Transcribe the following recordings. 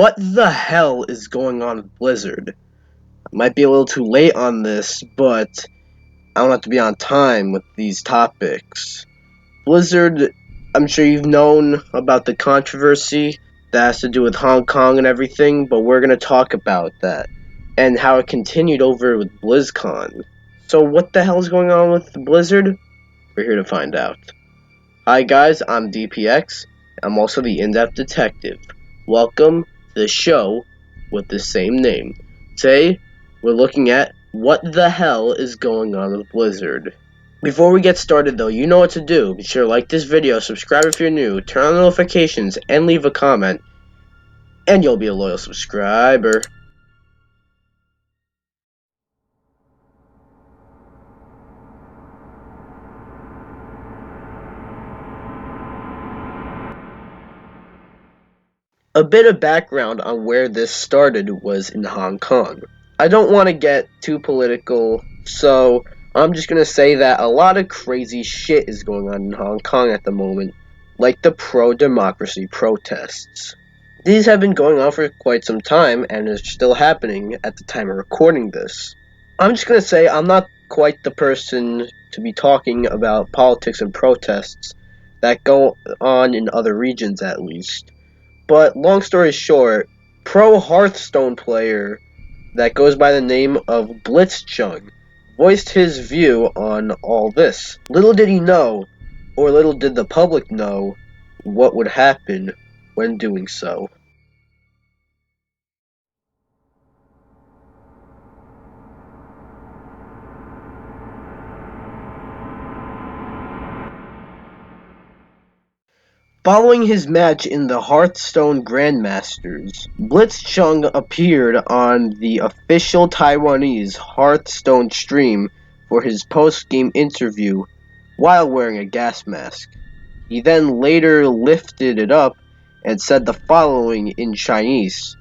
What the hell is going on with Blizzard? I might be a little too late on this, but I don't have to be on time with these topics. Blizzard, I'm sure you've known about the controversy that has to do with Hong Kong and everything, but we're going to talk about that and how it continued over with BlizzCon. So what the hell is going on with Blizzard? We're here to find out. Hi guys, I'm DPX. I'm also the in-depth detective. Welcome to the show with the same name. Today, we're looking at what the hell is going on with Blizzard. Before we get started though, you know what to do. Be sure to like this video, subscribe if you're new, turn on notifications, and leave a comment. And you'll be a loyal subscriber. A bit of background on where this started was in Hong Kong. I don't want to get too political, so I'm just going to say that a lot of crazy shit is going on in Hong Kong at the moment, like the pro-democracy protests. These have been going on for quite some time and are still happening at the time of recording this. I'm just going to say I'm not quite the person to be talking about politics and protests that go on in other regions at least. But long story short, pro Hearthstone player that goes by the name of BlitzChung voiced his view on all this. Little did he know, or little did the public know, what would happen when doing so. Following his match in the Hearthstone Grandmasters, BlitzChung appeared on the official Taiwanese Hearthstone stream for his post-game interview while wearing a gas mask. He then later lifted it up and said the following in Chinese: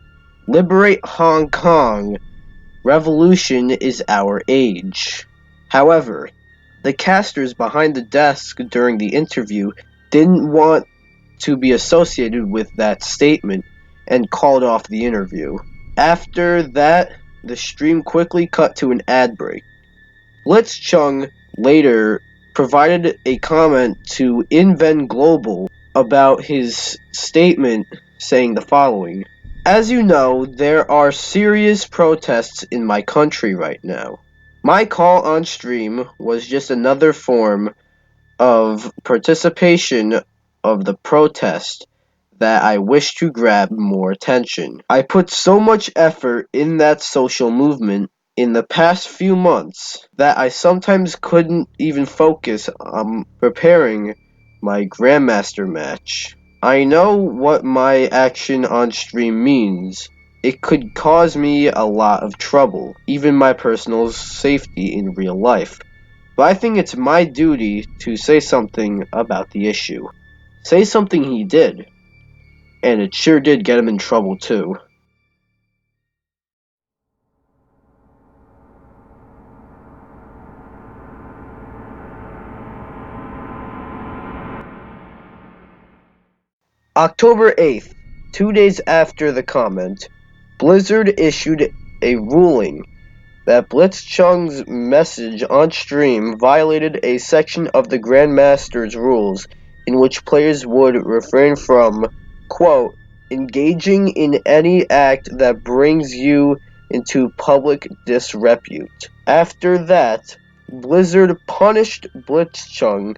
"Liberate Hong Kong. Revolution is our age." However, the casters behind the desk during the interview didn't want to be associated with that statement and called off the interview. After that, the stream quickly cut to an ad break. BlitzChung later provided a comment to Inven Global about his statement, saying the following: "As you know, there are serious protests in my country right now. My call on stream was just another form of participation of the protest that I wish to grab more attention. I put so much effort in that social movement in the past few months that I sometimes couldn't even focus on preparing my Grandmaster match. I know what my action on stream means. It could cause me a lot of trouble, even my personal safety in real life. But I think it's my duty to say something about the issue." Say something he did, and it sure did get him in trouble too. October 8th, 2 days after the comment, Blizzard issued a ruling that BlitzChung's message on stream violated a section of the Grandmaster's rules in which players would refrain from, quote, "engaging in any act that brings you into public disrepute." After that, Blizzard punished BlitzChung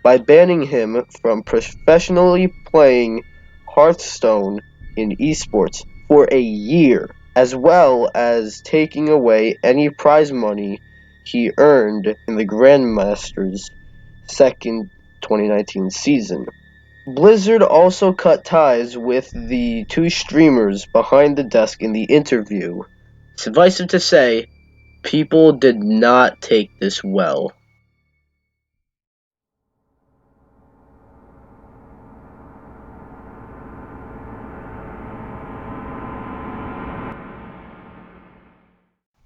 by banning him from professionally playing Hearthstone in esports for a year, as well as taking away any prize money he earned in the Grandmasters' second 2019 season. Blizzard also cut ties with the two streamers behind the desk in the interview. Suffice it to say, people did not take this well.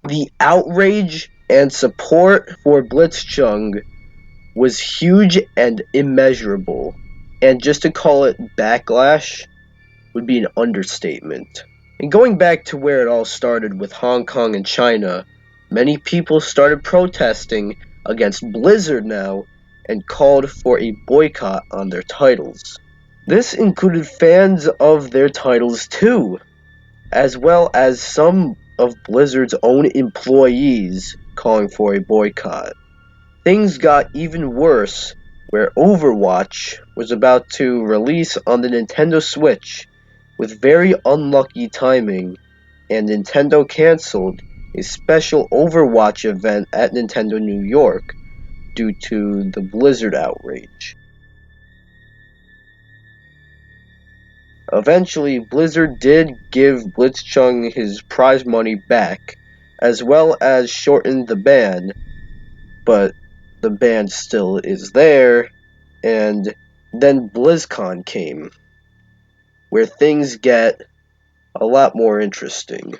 The outrage and support for BlitzChung was huge and immeasurable, and just to call it backlash would be an understatement. And going back to where it all started with Hong Kong and China, many people started protesting against Blizzard now and called for a boycott on their titles. This included fans of their titles too, as well as some of Blizzard's own employees calling for a boycott. Things got even worse where Overwatch was about to release on the Nintendo Switch with very unlucky timing, and Nintendo canceled a special Overwatch event at Nintendo New York due to the Blizzard outrage. Eventually, Blizzard did give BlitzChung his prize money back, as well as shortened the ban, but the ban still is there, and then BlizzCon came, where things get a lot more interesting.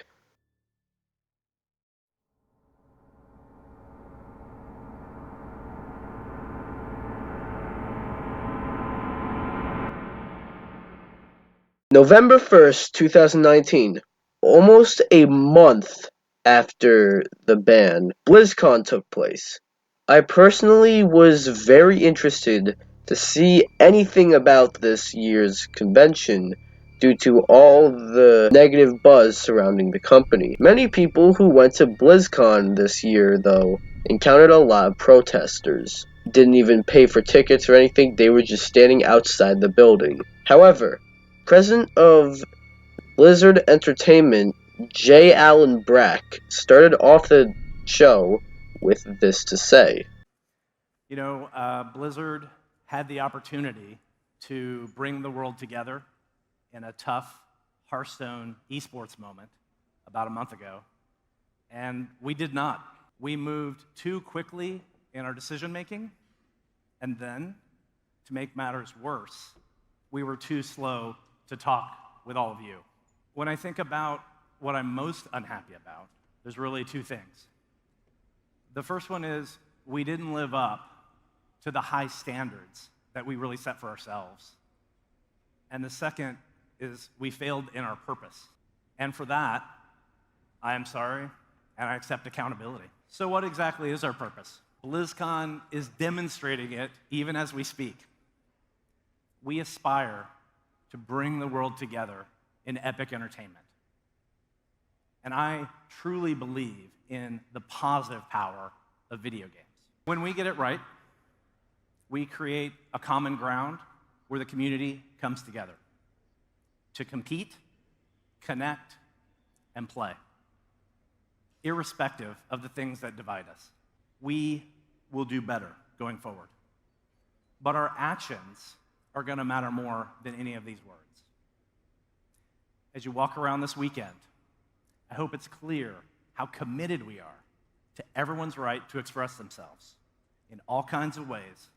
November 1st, 2019, almost a month after the ban, BlizzCon took place. I personally was very interested to see anything about this year's convention due to all the negative buzz surrounding the company. Many people who went to BlizzCon this year, though, encountered a lot of protesters. Didn't even pay for tickets or anything, they were just standing outside the building. However, President of Blizzard Entertainment, J. Allen Brack, started off the show with this to say. Blizzard had the opportunity to bring the world together in a tough Hearthstone esports moment about a month ago, and we did not. We moved too quickly in our decision making, and then, to make matters worse, we were too slow to talk with all of you. When I think about what I'm most unhappy about, there's really two things. The first one is we didn't live up to the high standards that we really set for ourselves. And the second is we failed in our purpose. And for that, I am sorry, and I accept accountability. So what exactly is our purpose? BlizzCon is demonstrating it even as we speak. We aspire to bring the world together in epic entertainment. And I truly believe in the positive power of video games. When we get it right, we create a common ground where the community comes together to compete, connect, and play, irrespective of the things that divide us. We will do better going forward. But our actions are going to matter more than any of these words. As you walk around this weekend, I hope it's clear how committed we are to everyone's right to express themselves in all kinds of ways,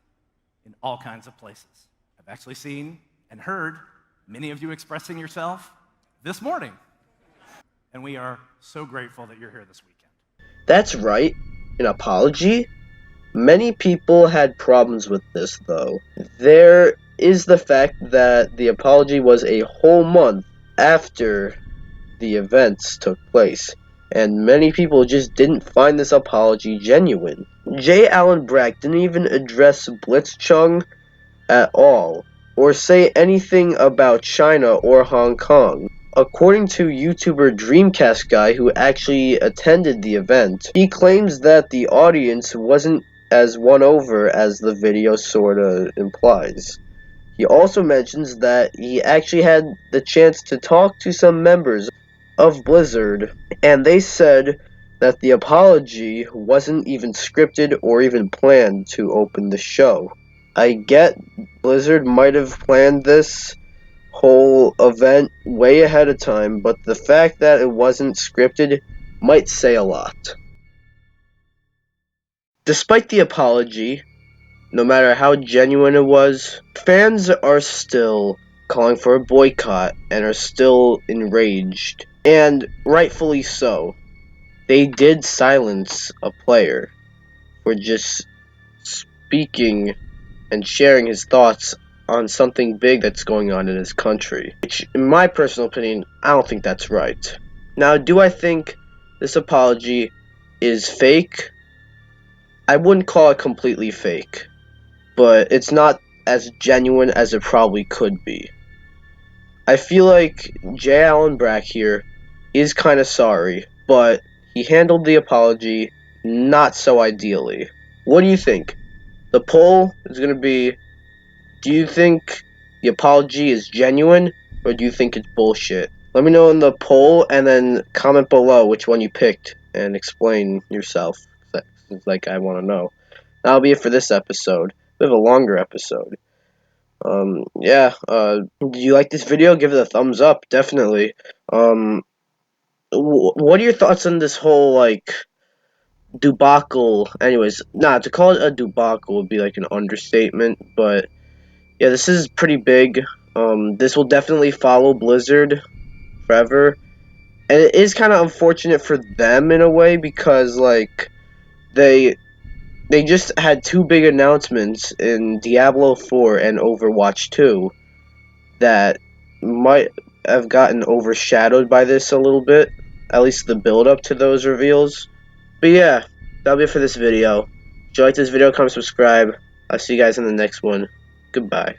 in all kinds of places. I've actually seen and heard many of you expressing yourself this morning. And we are so grateful that you're here this weekend. That's right, an apology? Many people had problems with this, though. There is the fact that the apology was a whole month after the events took place, and many people just didn't find this apology genuine. J. Allen Brack didn't even address BlitzChung at all, or say anything about China or Hong Kong. According to YouTuber Dreamcast Guy, who actually attended the event, he claims that the audience wasn't as won over as the video sorta implies. He also mentions that he actually had the chance to talk to some members of Blizzard, and they said that the apology wasn't even scripted or even planned to open the show. I get Blizzard might have planned this whole event way ahead of time, but the fact that it wasn't scripted might say a lot. Despite the apology, no matter how genuine it was, fans are still calling for a boycott and are still enraged, and rightfully so. They did silence a player for just speaking and sharing his thoughts on something big that's going on in his country. Which, in my personal opinion, I don't think that's right. Now, do I think this apology is fake? I wouldn't call it completely fake, but it's not as genuine as it probably could be. I feel like J. Allen Brack here is kind of sorry, but he handled the apology not so ideally. What do you think? The poll is going to be, do you think the apology is genuine, or do you think it's bullshit? Let me know in the poll, and then comment below which one you picked, and explain yourself, like I want to know. That'll be it for this episode. We have a longer episode. Yeah, do you like this video? Give it a thumbs up, definitely. What are your thoughts on this whole, like, debacle? Anyways, to call it a debacle would be, like, an understatement, but, yeah, this is pretty big. This will definitely follow Blizzard forever, and it is kind of unfortunate for them in a way, because, like, they just had two big announcements in Diablo 4 and Overwatch 2 that might have gotten overshadowed by this a little bit, at least the build up to those reveals. But yeah, that'll be it for this video. If you like this video, comment, subscribe. I'll see you guys in the next one. Goodbye.